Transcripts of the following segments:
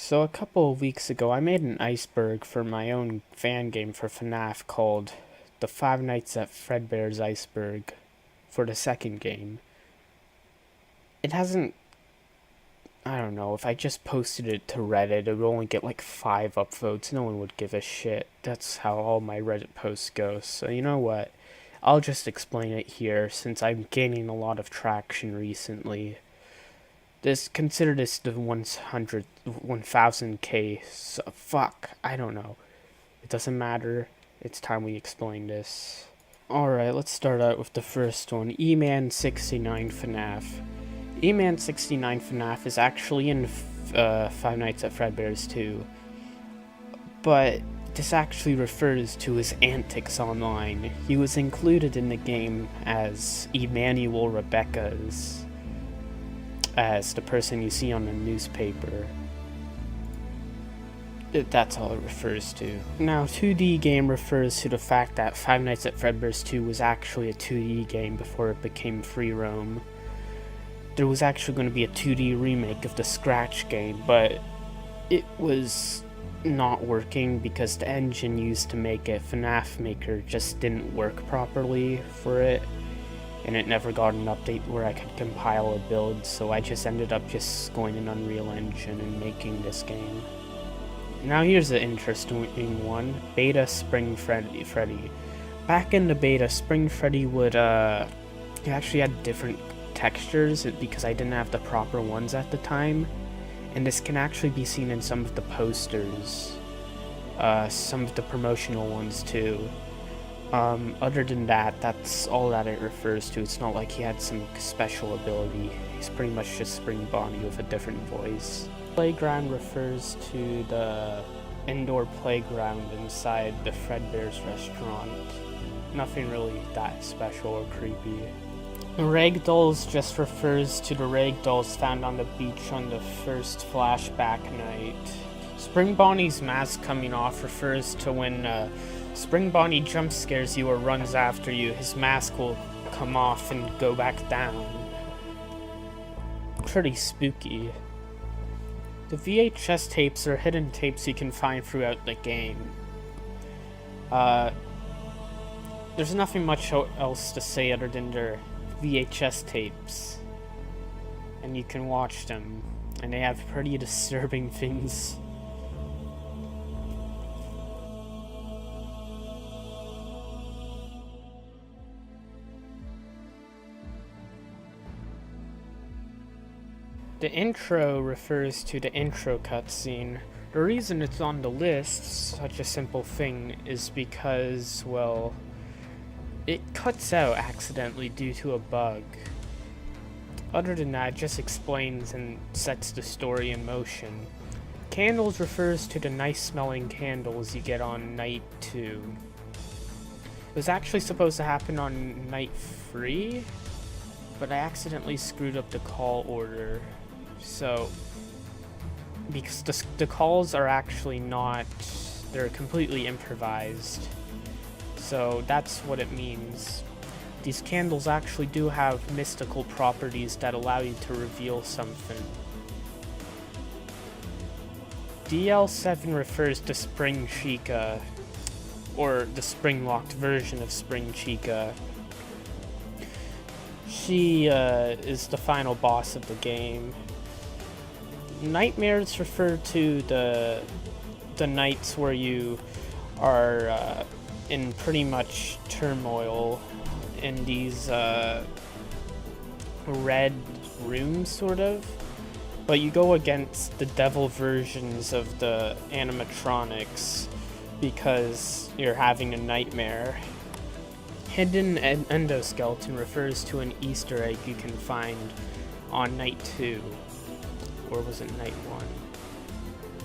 So a couple of weeks ago, I made an iceberg for my own fan game for FNAF called the Five Nights at Fredbears Iceberg for the second game. It hasn't, I don't know, if I just posted it to Reddit, it would only get like 5 upvotes. No one would give a shit. That's how all my Reddit posts go. So you know what? I'll just explain it here since I'm gaining a lot of traction recently. Consider this the 1000k. So, fuck, I don't know. It doesn't matter. It's time we explain this. Alright, let's start out with the first one. E-Man69 FNAF. E-Man69 FNAF is actually in Five Nights at Fredbears 2. But this actually refers to his antics online. He was included in the game as Emmanuel Rebecca's, as the person you see on the newspaper. That's all it refers to. Now, 2D game refers to the fact that Five Nights at Fredbears 2 was actually a 2D game before it became free roam. There was actually going to be a 2D remake of the Scratch game, but it was not working because the engine used to make it, FNAF Maker, just didn't work properly for it. And it never got an update where I could compile a build, so I just ended up just going in Unreal Engine and making this game. Now here's an interesting one. Beta Spring Freddy. Back in the beta, Spring Freddy would, it actually had different textures because I didn't have the proper ones at the time. And this can actually be seen in some of the posters. Some of the promotional ones too. Other than that, that's all that it refers to. It's not like he had some special ability. He's pretty much just Spring Bonnie with a different voice. Playground refers to the indoor playground inside the Fredbears restaurant. Nothing really that special or creepy. Ragdolls just refers to the ragdolls found on the beach on the first flashback night. Spring Bonnie's mask coming off refers to when Spring Bonnie jump scares you or runs after you, his mask will come off and go back down. Pretty spooky. The VHS tapes are hidden tapes you can find throughout the game. There's nothing much else to say other than they're VHS tapes. And you can watch them. And they have pretty disturbing things. The intro refers to the intro cutscene. The reason it's on the list, such a simple thing, is because, well, it cuts out accidentally due to a bug. Other than that, it just explains and sets the story in motion. Candles refers to the nice smelling candles you get on night 2. It was actually supposed to happen on night 3, but I accidentally screwed up the call order. So, because the calls are actually not, they're completely improvised. So that's what it means. These candles actually do have mystical properties that allow you to reveal something. DL7 refers to Spring Chica, or the spring-locked version of Spring Chica. She is the final boss of the game. Nightmares refer to the nights where you are in pretty much turmoil in these red rooms, sort of. But you go against the devil versions of the animatronics because you're having a nightmare. Hidden endoskeleton refers to an Easter egg you can find on night 2. Or was it night 1?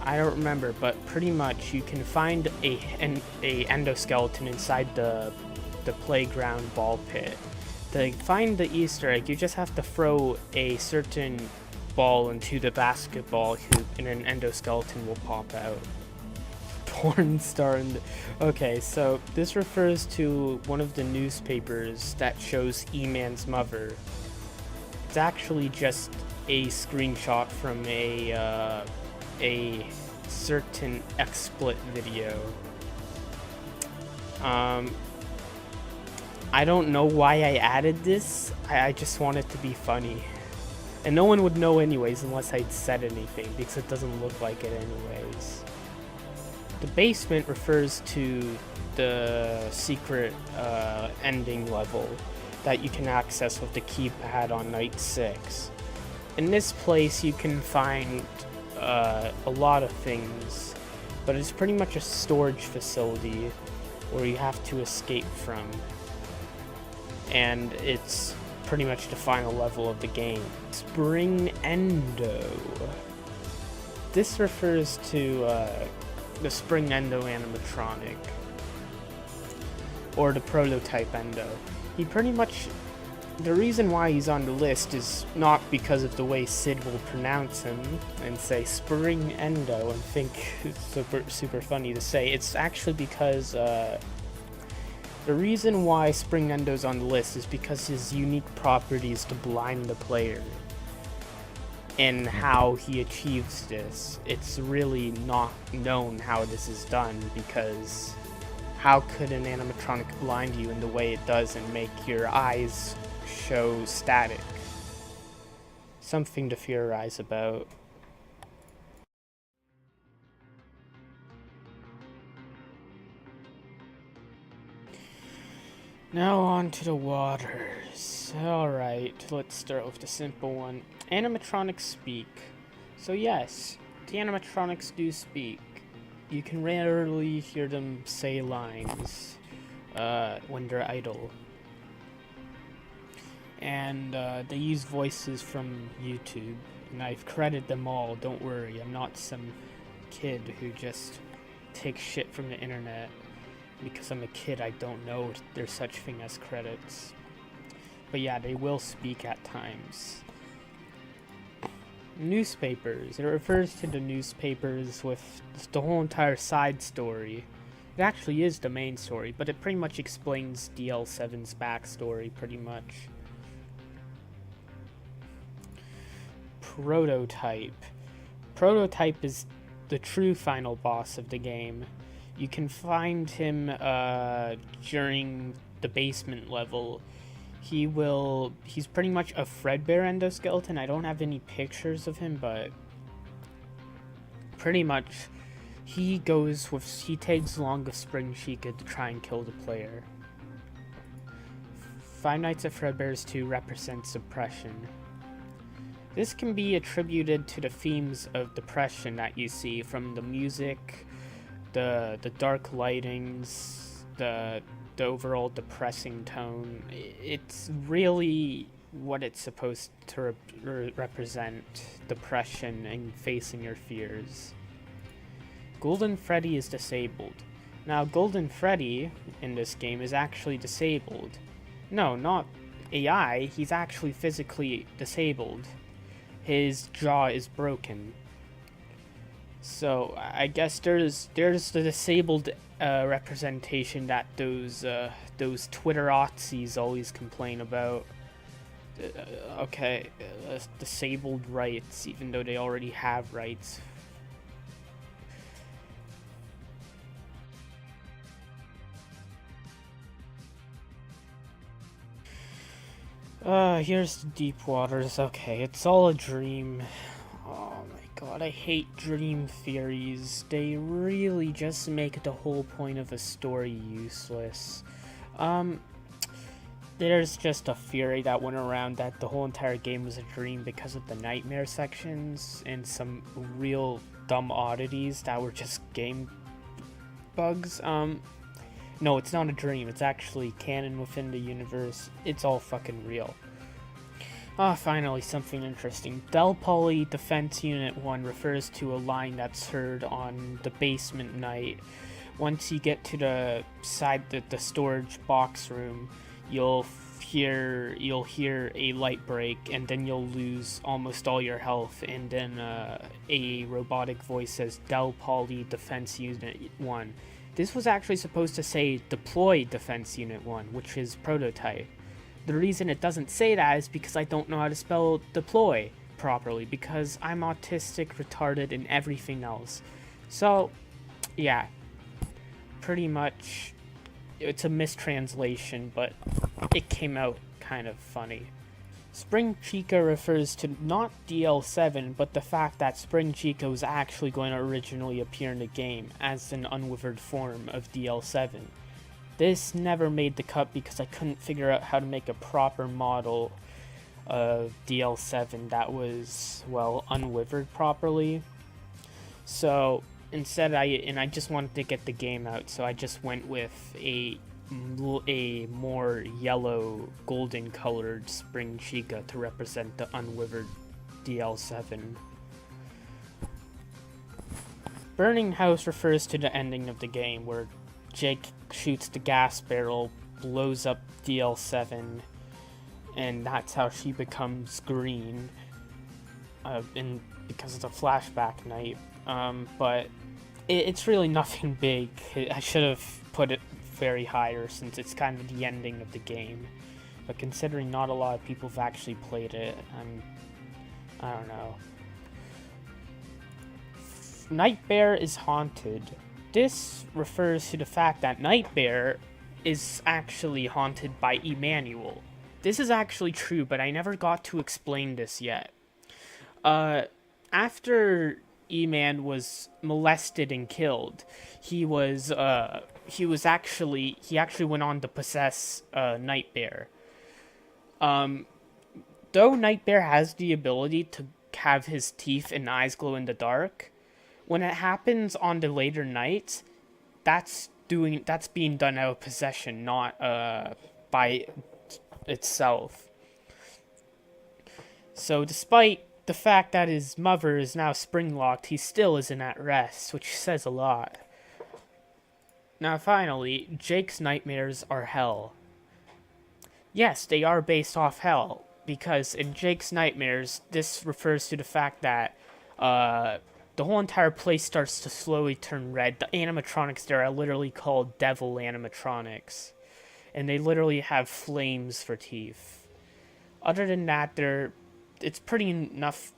I don't remember, but pretty much you can find a endoskeleton inside the playground ball pit. To find the Easter egg, you just have to throw a certain ball into the basketball hoop and an endoskeleton will pop out. Porn star in the... Okay, so this refers to one of the newspapers that shows E-Man's mother. It's actually just a screenshot from a a certain XSplit video. I don't know why I added this. I just want it to be funny. And no one would know anyways unless I'd said anything, because it doesn't look like it anyways. The basement refers to the secret ending level that you can access with the keypad on night 6. In this place you can find a lot of things, but it's pretty much a storage facility where you have to escape from. And it's pretty much the final level of the game. Spring Endo. This refers to the Spring Endo animatronic, or the prototype Endo. He pretty much, the reason why he's on the list is not because of the way Sid will pronounce him and say Spring Endo and think it's super funny to say. It's actually because the reason why Spring Endo's on the list is because his unique properties to blind the player. And how he achieves this. It's really not known how this is done, because how could an animatronic blind you in the way it does and make your eyes show static? Something to theorize about. Now on to the waters. Alright, let's start with the simple one. Animatronics speak. So yes, the animatronics do speak. You can rarely hear them say lines when they're idle. And they use voices from YouTube, and I've credited them all, don't worry, I'm not some kid who just takes shit from the internet. Because I'm a kid, I don't know there's such thing as credits. But yeah, they will speak at times. Newspapers. It refers to the newspapers with the whole entire side story. It actually is the main story, but it pretty much explains DL7's backstory, pretty much. Prototype. Prototype is the true final boss of the game. You can find him during the basement level. He's pretty much a Fredbear endoskeleton. I don't have any pictures of him, but pretty much he tags along with Spring Chica to try and kill the player. Five Nights at Fredbears 2 represents depression. This can be attributed to the themes of depression that you see from the music, the dark lightings, the overall depressing tone. It's really what it's supposed to represent: depression and facing your fears. Golden Freddy is disabled. Now, Golden Freddy in this game is actually disabled. No, not AI, he's actually physically disabled. His jaw is broken. So I guess there's the disabled representation that those Twitterozzies always complain about. Disabled rights, even though they already have rights. Here's the deep waters. Okay, it's all a dream. Oh my god, I hate dream theories. They really just make the whole point of a story useless. There's just a theory that went around that the whole entire game was a dream because of the nightmare sections and some real dumb oddities that were just game bugs. No, it's not a dream. It's actually canon within the universe. It's all fucking real. Finally, something interesting. Del Poly Defense Unit 1 refers to a line that's heard on the basement night. Once you get to the side, the storage box room, you'll hear a light break, and then you'll lose almost all your health, and then a robotic voice says, Del Poly Defense Unit 1. This was actually supposed to say Deploy Defense Unit 1, which is Prototype. The reason it doesn't say that is because I don't know how to spell deploy. properly because I'm autistic, retarded, and everything else. So, yeah, pretty much it's a mistranslation, but it came out kind of funny. Spring Chica refers to not DL7, but the fact that Spring Chica was actually going to originally appear in the game as an unwithered form of DL7. This never made the cut because I couldn't figure out how to make a proper model of DL7 that was, well, unwithered properly. So instead I just wanted to get the game out, so I just went with a more yellow golden colored Spring Chica to represent the unwithered DL7. Burning House refers to the ending of the game where Jake shoots the gas barrel, blows up DL7, and that's how she becomes green, because it's a flashback night. But it's really nothing big. I should have put it very higher since it's kind of the ending of the game. But considering not a lot of people have actually played it, I don't know. Nightbear is haunted. This refers to the fact that Nightbear is actually haunted by Emmanuel. This is actually true, but I never got to explain this yet. After E-Man was molested and killed, he actually went on to possess Nightbear. Though Nightbear has the ability to have his teeth and eyes glow in the dark, when it happens on the later nights, that's being done out of possession, not by itself. So despite the fact that his mother is now spring-locked, he still isn't at rest, which says a lot. Now finally, Jake's nightmares are hell. Yes, they are based off hell, because in Jake's nightmares, this refers to the fact that the whole entire place starts to slowly turn red. The animatronics there are literally called devil animatronics, and they literally have flames for teeth. Other than that, it's pretty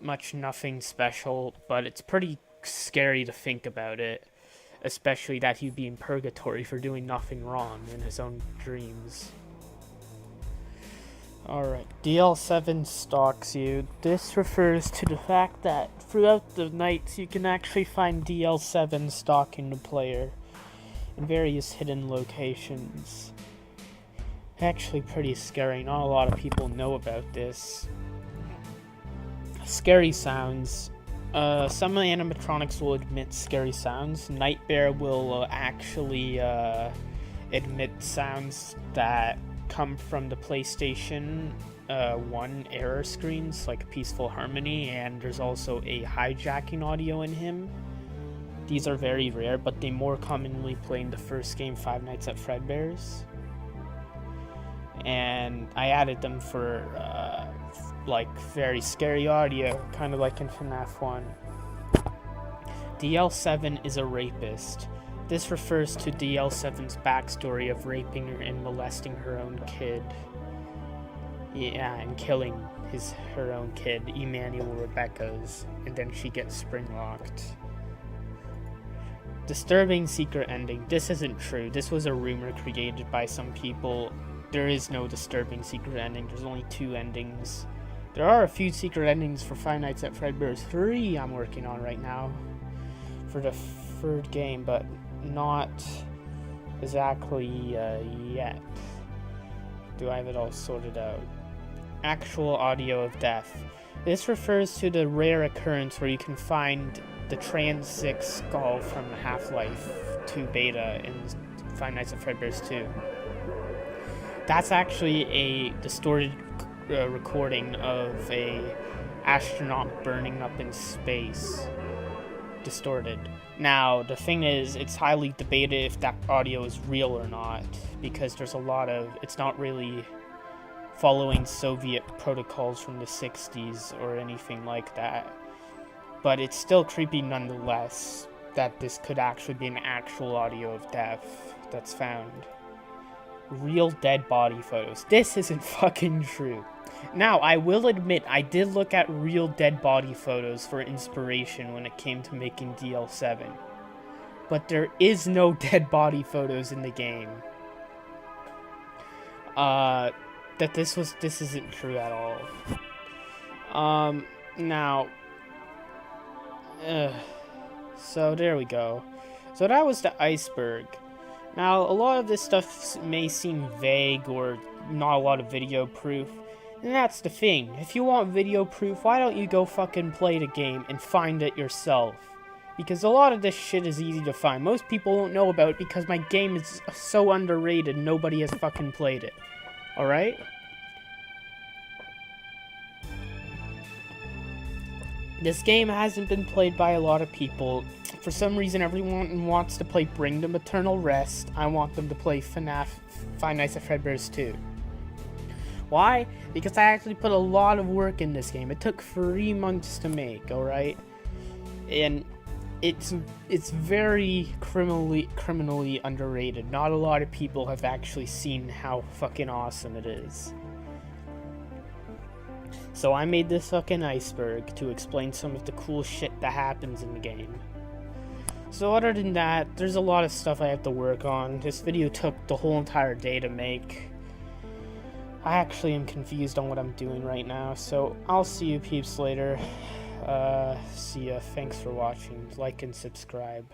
much nothing special, but it's pretty scary to think about it, especially that he'd be in purgatory for doing nothing wrong in his own dreams. Alright, DL7 stalks you. This refers to the fact that throughout the nights you can actually find DL7 stalking the player in various hidden locations. Actually pretty scary, not a lot of people know about this. Scary sounds. Some animatronics will admit scary sounds. Nightbear will actually admit sounds that come from the PlayStation 1 error screens, like Peaceful Harmony, and there's also a hijacking audio in him. These are very rare, but they more commonly play in the first game, Five Nights at Fredbears. And I added them for like very scary audio, kind of like in FNAF 1. DL7 is a rapist. This refers to DL7's backstory of raping and molesting her own kid. Yeah, and killing her own kid, Emmanuel Rebecca's, and then she gets spring-locked. Disturbing secret ending. This isn't true. This was a rumor created by some people. There is no disturbing secret ending. There's only 2 endings. There are a few secret endings for Five Nights at Fredbears 3 I'm working on right now for the 3rd game, but not exactly yet. Do I have it all sorted out? Actual audio of death. This refers to the rare occurrence where you can find the Trans 6 skull from Half-Life 2 beta in Five Nights at Fredbears 2. That's actually a distorted recording of a astronaut burning up in space. Distorted. Now, the thing is, it's highly debated if that audio is real or not, because there's a lot of, it's not really following Soviet protocols from the 60s or anything like that. But it's still creepy nonetheless that this could actually be an actual audio of death that's found. real dead body photos. This isn't fucking true. Now, I will admit, I did look at real dead body photos for inspiration when it came to making DL7. But there is no dead body photos in the game. This isn't true at all. Now, so there we go. So that was the Iceberg. Now, a lot of this stuff may seem vague or not a lot of video proof. And that's the thing. If you want video proof, why don't you go fucking play the game and find it yourself? Because a lot of this shit is easy to find. Most people don't know about it because my game is so underrated, nobody has fucking played it. Alright? This game hasn't been played by a lot of people. For some reason, everyone wants to play Bring Them Eternal Rest. I want them to play FNAF Five Nights at Fredbears 2. Why? Because I actually put a lot of work in this game. It took 3 months to make, alright? And it's very criminally underrated. Not a lot of people have actually seen how fucking awesome it is. So I made this fucking Iceberg to explain some of the cool shit that happens in the game. So other than that, there's a lot of stuff I have to work on. This video took the whole entire day to make. I actually am confused on what I'm doing right now, so I'll see you peeps later. See ya. Thanks for watching. Like and subscribe.